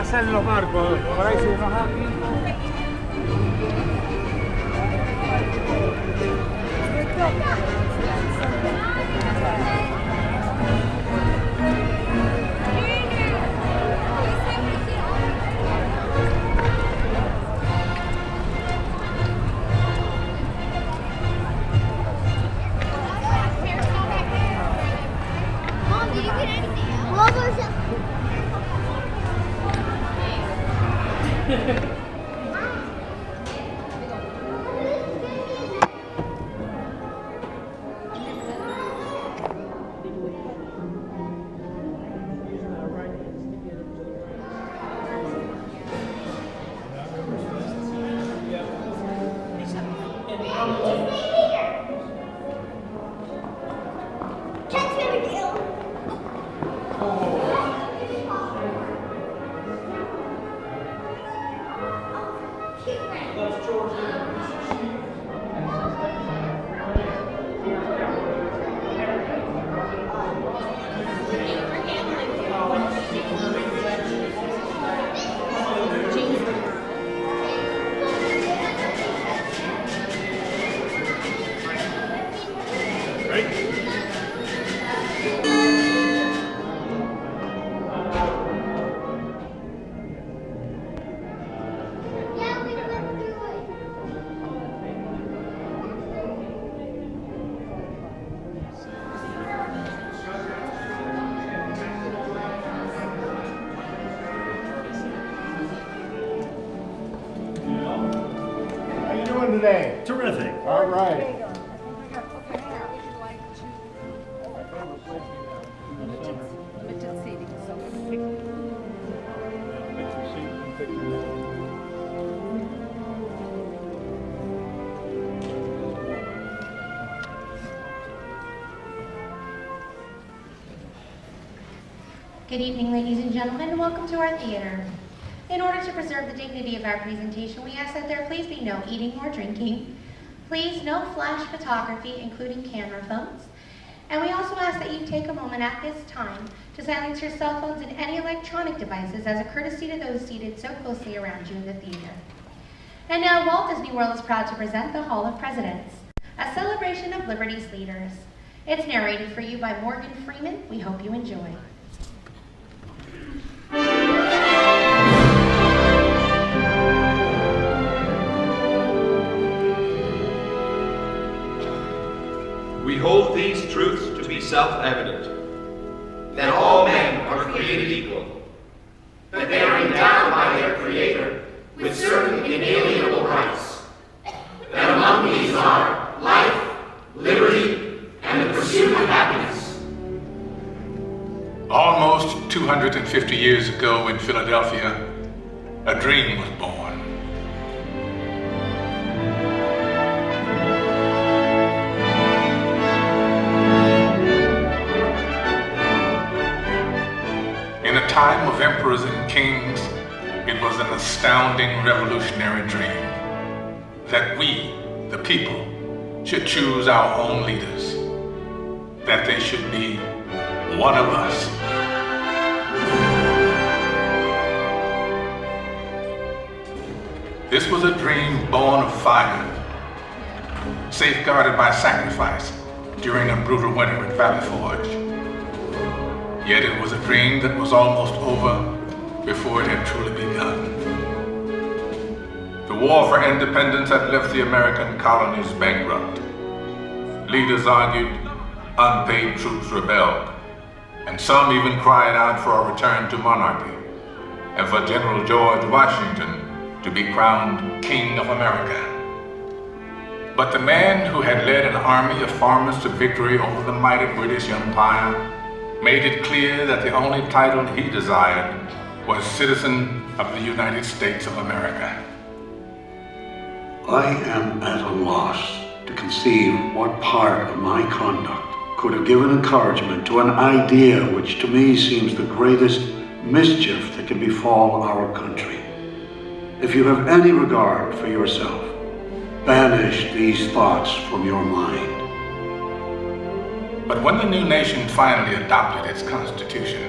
salen los barcos, por ahí se unos aquí. Today? Terrific. All right. Limited seating, so Good evening, ladies and gentlemen, and welcome to our theater. In order to preserve the dignity of our presentation, we ask that there please be no eating or drinking. Please, no flash photography, including camera phones. And we also ask that you take a moment at this time to silence your cell phones and any electronic devices as a courtesy to those seated so closely around you in the theater. And now, Walt Disney World is proud to present the Hall of Presidents, a celebration of Liberty's leaders. It's narrated for you by Morgan Freeman. We hope you enjoy. We hold these truths to be self-evident, that all men are created equal, that they are endowed by their Creator with certain inalienable rights, that among these are life, liberty, and the pursuit of happiness. Almost 250 years ago in Philadelphia, a dream was born. In a time of emperors and kings, it was an astounding revolutionary dream that we, the people, should choose our own leaders, that they should be one of us. This was a dream born of fire, safeguarded by sacrifice during a brutal winter at Valley Forge. Yet it was a dream that was almost over before it had truly begun. The war for independence had left the American colonies bankrupt. Leaders argued, unpaid troops rebelled, and some even cried out for a return to monarchy and for General George Washington to be crowned King of America. But the man who had led an army of farmers to victory over the mighty British Empire made it clear that the only title he desired was citizen of the United States of America. I am at a loss to conceive what part of my conduct could have given encouragement to an idea which to me seems the greatest mischief that can befall our country. If you have any regard for yourself, banish these thoughts from your mind. But when the new nation finally adopted its constitution,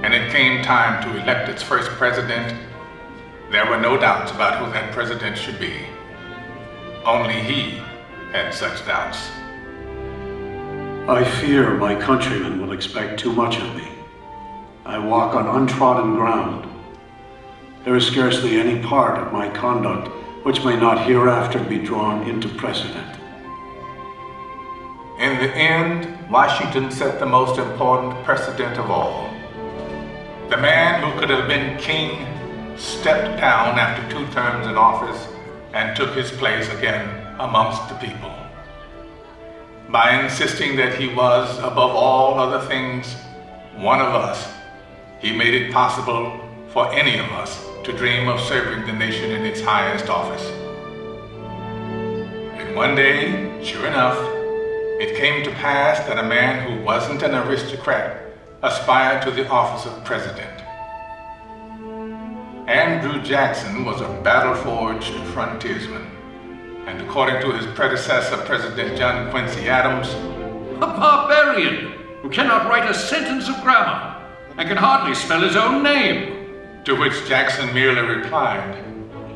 and it came time to elect its first president, there were no doubts about who that president should be. Only he had such doubts. I fear my countrymen will expect too much of me. I walk on untrodden ground. There is scarcely any part of my conduct which may not hereafter be drawn into precedent. In the end, Washington set the most important precedent of all. The man who could have been king stepped down after 2 terms in office and took his place again amongst the people. By insisting that he was, above all other things, one of us, he made it possible for any of us to dream of serving the nation in its highest office. And one day, sure enough, it came to pass that a man who wasn't an aristocrat aspired to the office of president. Andrew Jackson was a battle-forged frontiersman, and according to his predecessor, President John Quincy Adams, a barbarian who cannot write a sentence of grammar and can hardly spell his own name. To which Jackson merely replied,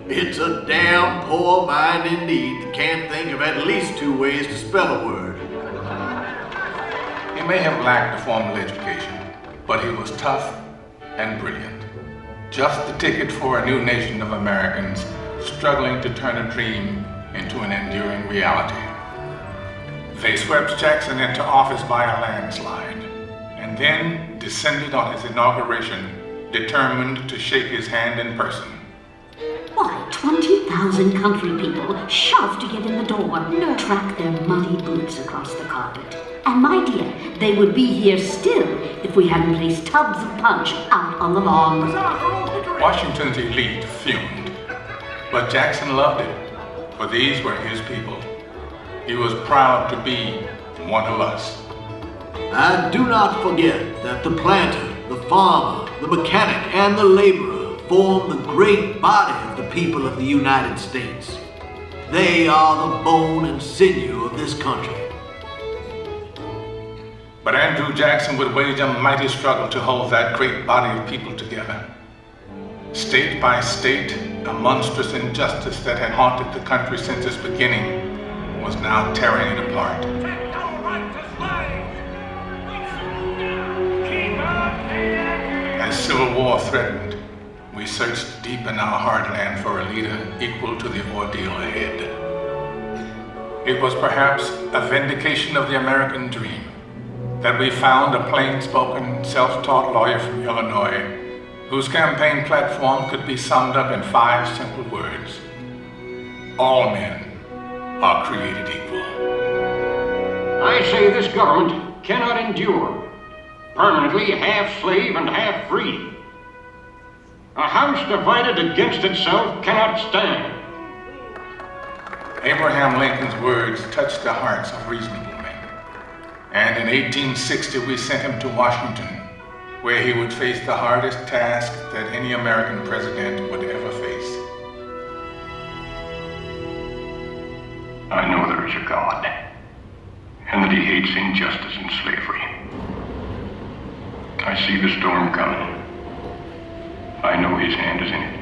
"It's a damn poor mind indeed that can't think of at least 2 ways to spell a word." He may have lacked a formal education, but he was tough and brilliant. Just the ticket for a new nation of Americans struggling to turn a dream into an enduring reality. They swept Jackson into office by a landslide, and then descended on his inauguration, determined to shake his hand in person. Why, 20,000 country people shoved to get in the door, track their muddy boots across the carpet. And my dear, they would be here still if we hadn't placed tubs of punch out on the lawn. Washington's elite fumed, but Jackson loved it, for these were his people. He was proud to be one of us. And do not forget that the planter, the farmer, the mechanic, and the laborer form the great body of the people of the United States. They are the bone and sinew of this country. But Andrew Jackson would wage a mighty struggle to hold that great body of people together. State by state, a monstrous injustice that had haunted the country since its beginning was now tearing it apart. As civil war threatened, we searched deep in our heartland for a leader equal to the ordeal ahead. It was perhaps a vindication of the American dream that we found a plain-spoken, self-taught lawyer from Illinois whose campaign platform could be summed up in 5 simple words. All men are created equal. I say this government cannot endure, permanently half slave and half free. A house divided against itself cannot stand. Abraham Lincoln's words touched the hearts of reasonable men. And in 1860, we sent him to Washington, where he would face the hardest task that any American president would ever face. I know there is a God, and that he hates injustice and slavery. I see the storm coming. I know his hand is in it.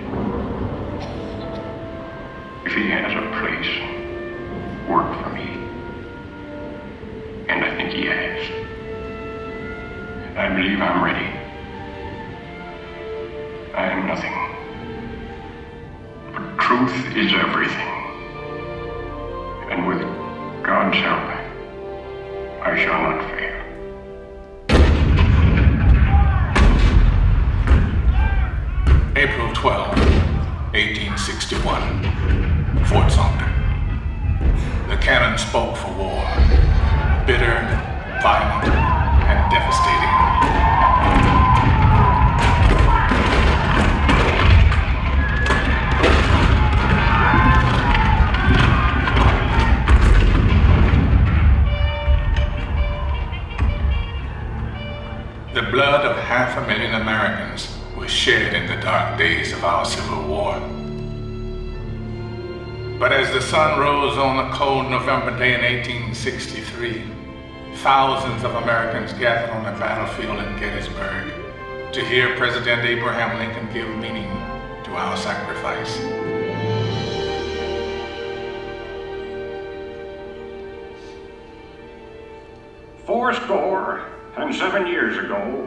If he has a place, work for me. And I think he has. I believe I'm ready. I am nothing. But truth is everything. And with God's help, I shall not fail. April 12, 1861, Fort Sumter. The cannon spoke for war, bitter, violent, and devastating. The blood of 500,000 Americans was shed in the dark days of our Civil War. But as the sun rose on a cold November day in 1863, thousands of Americans gathered on the battlefield in Gettysburg to hear President Abraham Lincoln give meaning to our sacrifice. Fourscore and 7 years ago,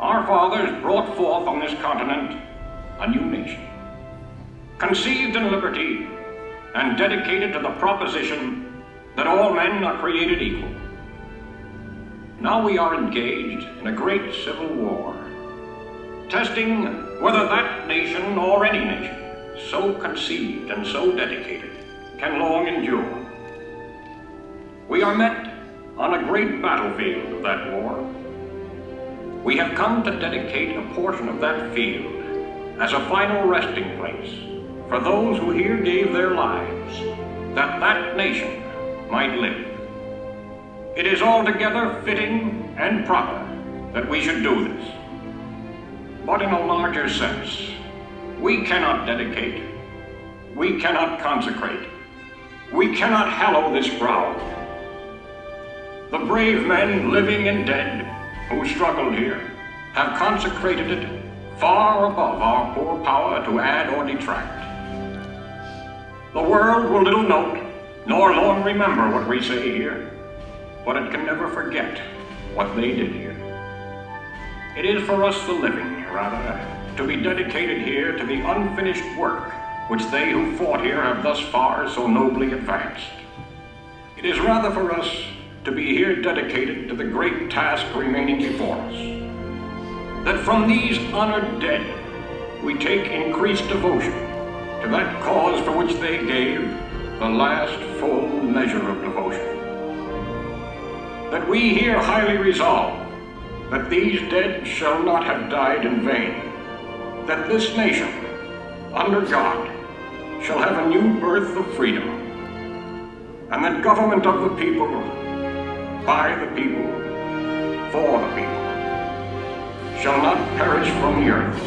our fathers brought forth on this continent a new nation, conceived in liberty and dedicated to the proposition that all men are created equal. Now we are engaged in a great civil war, testing whether that nation or any nation so conceived and so dedicated can long endure. We are met on a great battlefield of that war. We have come to dedicate a portion of that field as a final resting place for those who here gave their lives, that that nation might live. It is altogether fitting and proper that we should do this. But in a larger sense, we cannot dedicate, we cannot consecrate, we cannot hallow this ground. The brave men, living and dead, who struggled here, have consecrated it far above our poor power to add or detract. The world will little note, nor long remember what we say here, but it can never forget what they did here. It is for us the living, rather, to be dedicated here to the unfinished work which they who fought here have thus far so nobly advanced. It is rather for us to be here dedicated to the great task remaining before us, that from these honored dead we take increased devotion to that cause for which they gave the last full measure of devotion. That we here highly resolve that these dead shall not have died in vain, that this nation, under God, shall have a new birth of freedom, and that government of the people, by the people, for the people, shall not perish from the earth.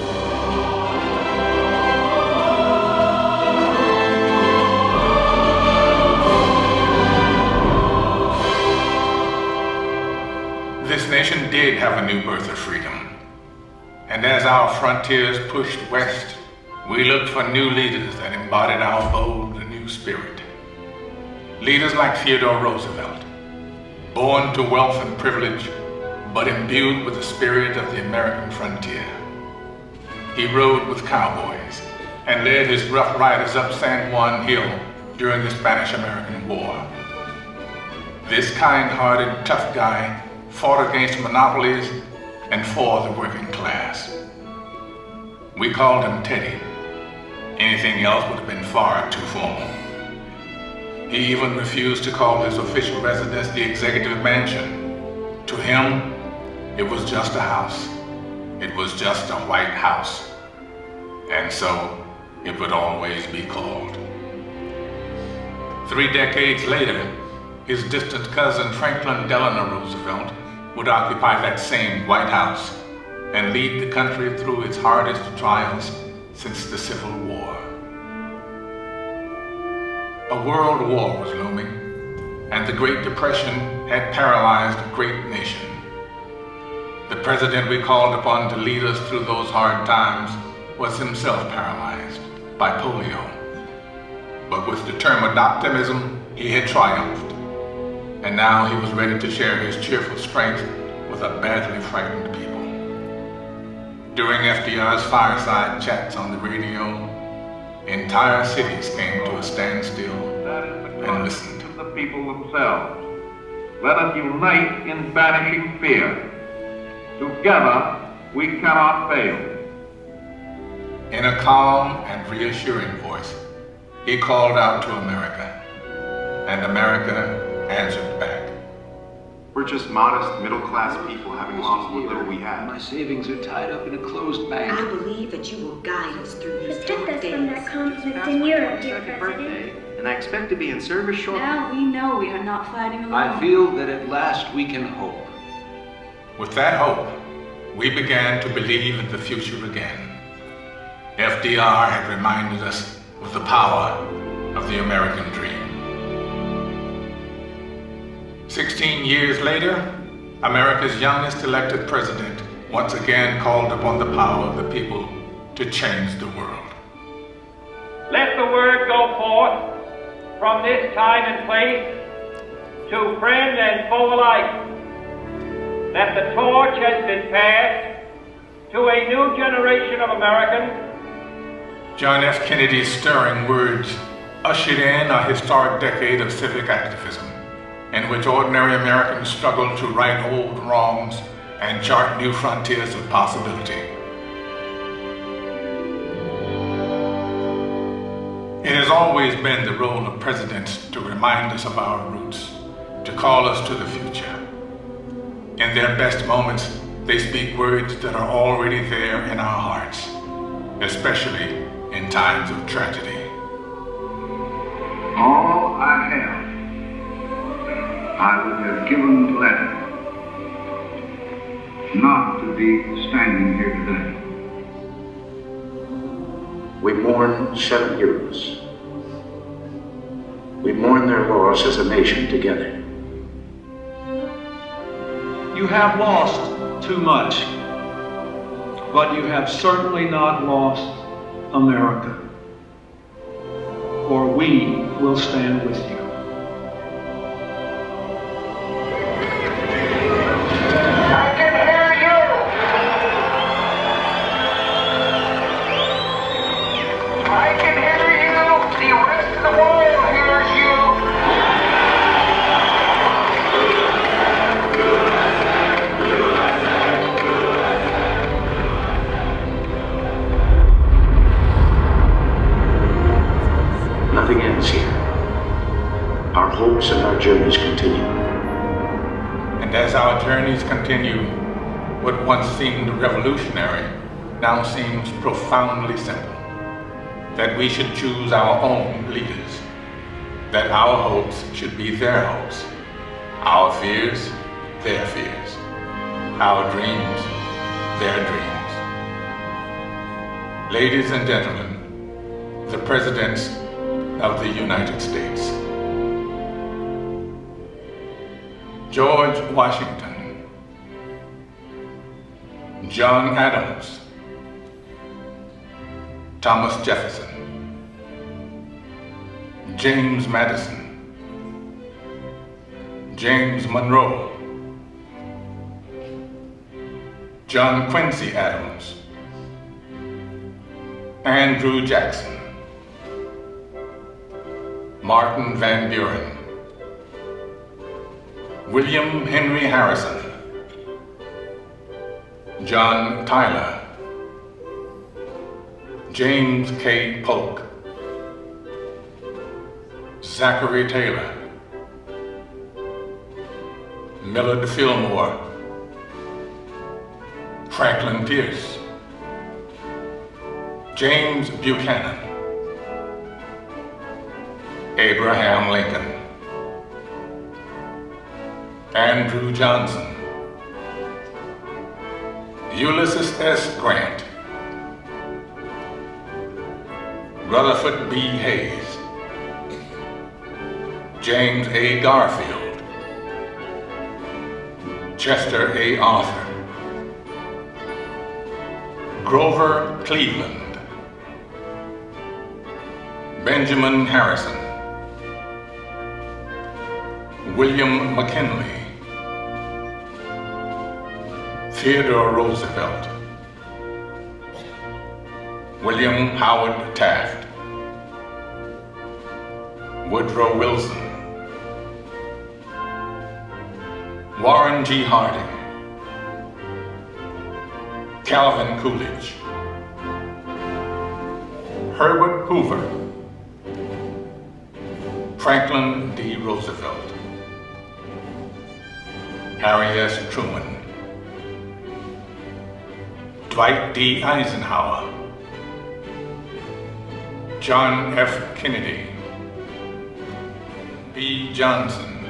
This nation did have a new birth of freedom, and as our frontiers pushed west, we looked for new leaders that embodied our bold and new spirit. Leaders like Theodore Roosevelt, born to wealth and privilege, but imbued with the spirit of the American frontier. He rode with cowboys and led his rough riders up San Juan Hill during the Spanish-American War. This kind-hearted, tough guy fought against monopolies and for the working class. We called him Teddy. Anything else would have been far too formal. He even refused to call his official residence the Executive Mansion. To him, it was just a house. It was just a White House. And so, it would always be called. 3 decades later, his distant cousin Franklin Delano Roosevelt would occupy that same White House and lead the country through its hardest trials since the Civil War. A world war was looming, and the Great Depression had paralyzed a great nation. The president we called upon to lead us through those hard times was himself paralyzed by polio. But with determined optimism, he had triumphed. And now he was ready to share his cheerful strength with a badly frightened people. During FDR's fireside chats on the radio, entire cities came to a standstill and listened. The people themselves. Let us unite in banishing fear. Together, we cannot fail. In a calm and reassuring voice, he called out to America, and America answered back. We're just modest, middle-class people having lost what little we had. My savings are tied up in a closed bank. I believe that you will guide us through these Protect dark us days. from that conflict in Europe, dear President. And I expect to be in service shortly. Now we know we are not fighting alone. I feel that at last we can hope. With that hope, we began to believe in the future again. FDR had reminded us of the power of the American dream. 16 years later, America's youngest elected president once again called upon the power of the people to change the world. Let the word go forth from this time and place to friend and foe alike that the torch has been passed to a new generation of Americans. John F. Kennedy's stirring words ushered in a historic decade of civic activism in which ordinary Americans struggled to right old wrongs and chart new frontiers of possibility. It has always been the role of presidents to remind us of our roots, to call us to the future. In their best moments, they speak words that are already there in our hearts, especially in times of tragedy. All I have, I would have given to let not to be standing here today. We mourn 7 heroes. We mourn their loss as a nation together. You have lost too much, but you have certainly not lost America, for we will stand with you. I can hear you! I can hear you! The rest of the world hears you! Nothing ends here. Our hopes and our journeys continue. And as our journeys continue, what once seemed revolutionary now seems profoundly simple. That we should choose our own leaders. That our hopes should be their hopes. Our fears, their fears. Our dreams, their dreams. Ladies and gentlemen, the presidents of the United States. George Washington, John Adams, Thomas Jefferson, James Madison, James Monroe, John Quincy Adams, Andrew Jackson, Martin Van Buren, William Henry Harrison, John Tyler, James K. Polk, Zachary Taylor, Millard Fillmore, Franklin Pierce, James Buchanan, Abraham Lincoln, Andrew Johnson, Ulysses S. Grant, Rutherford B. Hayes, James A. Garfield, Chester A. Arthur, Grover Cleveland, Benjamin Harrison, William McKinley, Theodore Roosevelt, William Howard Taft, Woodrow Wilson, Warren G. Harding, Calvin Coolidge, Herbert Hoover, Franklin D. Roosevelt, Harry S. Truman, Dwight D. Eisenhower, John F. Kennedy, B. Johnson,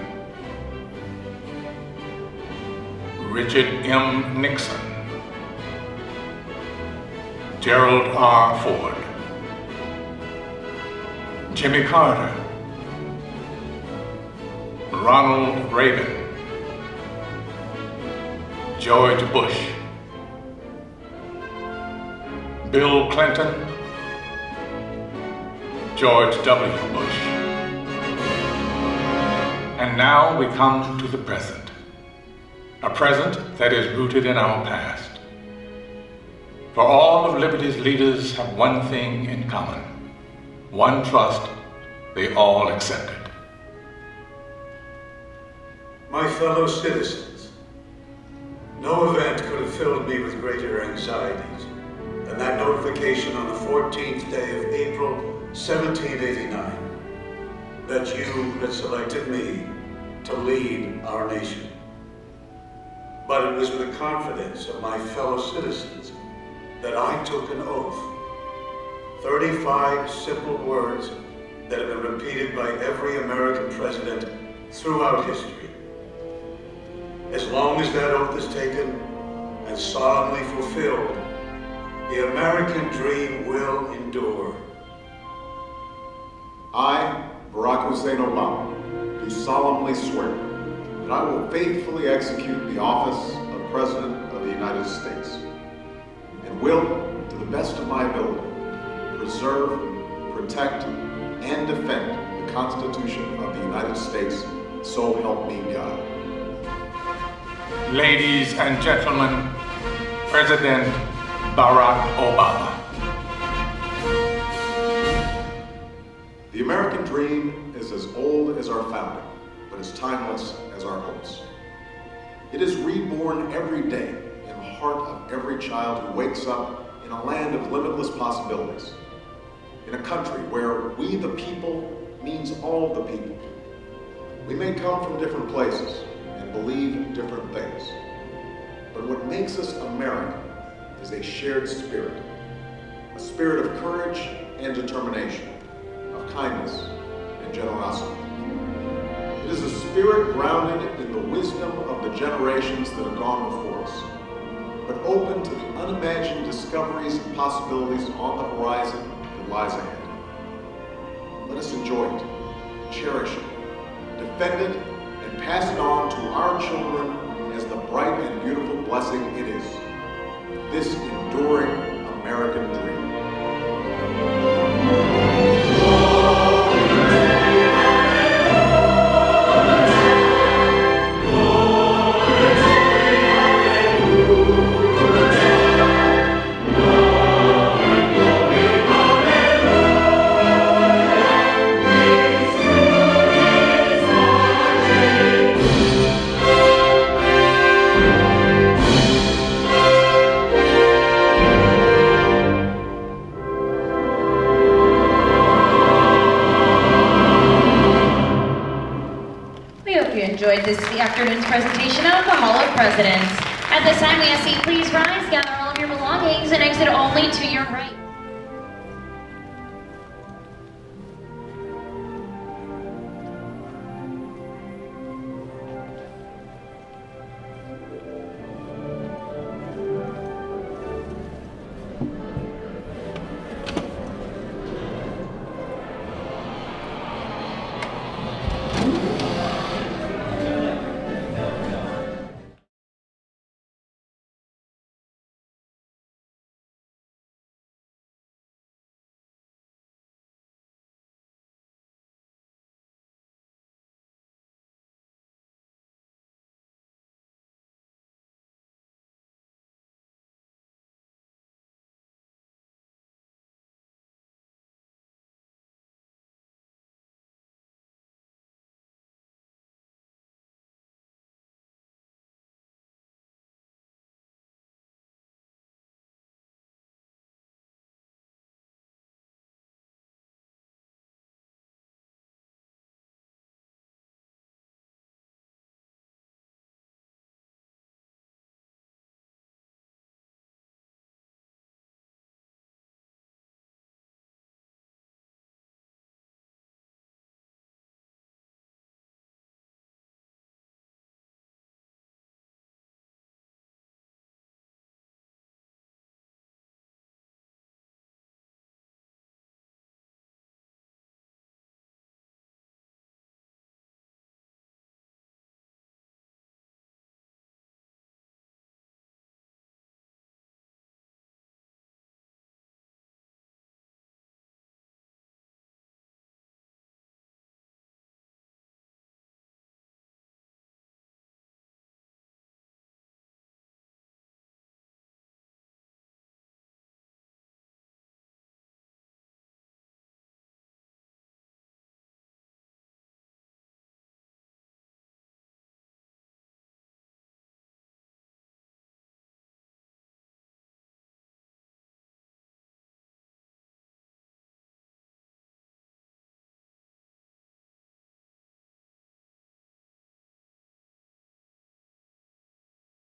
Richard M. Nixon, Gerald R. Ford, Jimmy Carter, Ronald Reagan, George Bush, Bill Clinton, George W. Bush. And now we come to the present. A present that is rooted in our past. For all of liberty's leaders have one thing in common. One trust they all accepted. My fellow citizens, no event could have filled me with greater anxieties than that notification on the 14th day of April, 1789, that you had selected me to lead our nation. But it was with the confidence of my fellow citizens that I took an oath. 35 simple words that have been repeated by every American president throughout history. As long as that oath is taken and solemnly fulfilled, the American dream will endure. I, Barack Hussein Obama, do solemnly swear that I will faithfully execute the office of President of the United States and will, to the best of my ability, preserve, protect, and defend the Constitution of the United States, so help me God. Ladies and gentlemen, President Barack Obama. The American dream is as old as our founding, but as timeless as our hopes. It is reborn every day in the heart of every child who wakes up in a land of limitless possibilities, in a country where we the people means all the people. We may come from different places and believe different things, but what makes us American is a shared spirit, a spirit of courage and determination, of kindness and generosity. It is a spirit grounded in the wisdom of the generations that have gone before us, but open to the unimagined discoveries and possibilities on the horizon that lies ahead. Let us enjoy it, cherish it, defend it, and pass it on to our children as the bright and beautiful blessing it is, this enduring American dream. Enjoyed this afternoon's presentation of the Hall of Presidents. At this time, we ask that you please rise, gather all of your belongings, and exit only to your right.